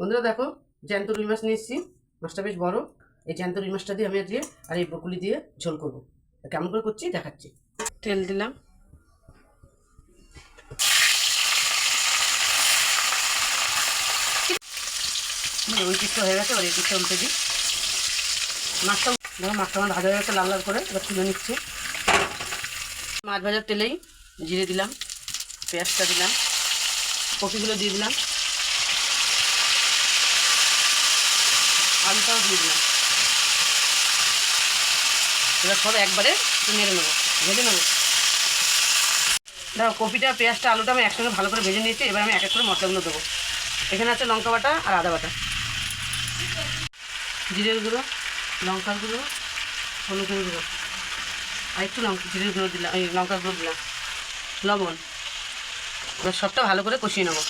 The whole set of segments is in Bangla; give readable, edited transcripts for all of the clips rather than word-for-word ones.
বন্ধুরা দেখো, জ্যান্ত রুই মাছ নিয়ে এসেছি। মাছটা বেশ বড়। এই জ্যান্ত রুই মাছটা দিয়ে আমি আজকে আর এই ব্রকলি দিয়ে ঝোল করবো। কেমন করে করছি দেখাচ্ছি। তেল দিলাম, ওই পিসটা হয়ে গেছে। এবার এই পিসটা উল্টে দিই। মাছটা দেখো, মাছটা আমার ভাজা হয়ে গেছে লাল লাল করে। এবার তুলে নিচ্ছি। মাছ ভাজার তেলেই জিরে দিলাম, পেঁয়াজটা দিলাম, কপিগুলো দিয়ে দিলাম, আলুটাও দিয়ে দিলাম। এবার সব একবারে নেড়ে নেবো, ভেজে নেবো। দেখো, কপিটা পেঁয়াজটা আলুটা আমি একসঙ্গে ভালো করে ভেজে নিয়েছি। এবার আমি এক এক করে মশলাগুলো দেবো। এখানে আছে লঙ্কা বাটা আর আদা বাটা, জিরের গুঁড়ো, লঙ্কার গুঁড়ো, হলুদের গুঁড়ো, আর একটু জিরের গুঁড়ো দিলাম, এই লঙ্কার গুঁড়ো দিলাম, লবণ। এবার সবটা ভালো করে কষিয়ে নেবো।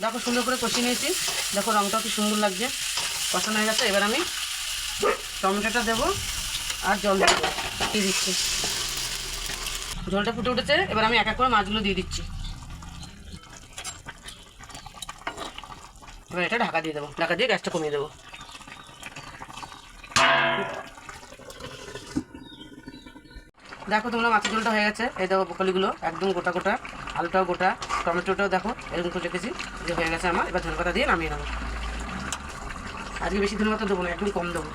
দেখো, সুন্দর করে কষিয়ে নিয়েছি। দেখো, রঙটাও কি সুন্দর লাগছে। কষানো হয়ে গেছে। এবার আমি টমেটোটা দেবো আর জল দেবো, দিয়ে দিচ্ছি। ঝোলটা ফুটে উঠেছে। এবার আমি এক এক করে মাছগুলো দিয়ে দিচ্ছি। এবার এটা ঢাকা দিয়ে দেবো, ঢাকা দিয়ে গ্যাসটা কমিয়ে দেবো। দেখো তোমরা, মাছের ঝোলটা হয়ে গেছে। এই দেখো, ব্রকলিগুলো একদম গোটা গোটা, আলুটাও গোটা, টমেটোটাও দেখো এরকম করে রেখেছি যে হয়ে গেছে আমার। এবার ধনেপাতা দিয়ে নামিয়ে নেবো। আজকে বেশি ধনেপাতা দেবো না, একদম কম দেবো।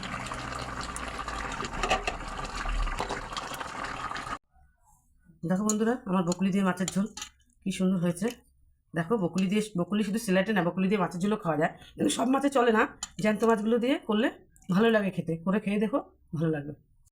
দেখো বন্ধুরা, আমার ব্রকলি দিয়ে মাছের ঝোল কি সুন্দর হয়েছে। দেখো, ব্রকলি শুধু সিলেটে না, ব্রকলি দিয়ে মাছের ঝোলও খাওয়া যায়। কিন্তু সব মাছে চলে না। জ্যান্ত মাছগুলো দিয়ে করলে ভালো লাগে খেতে। করে খেয়ে দেখো, ভালো লাগবে।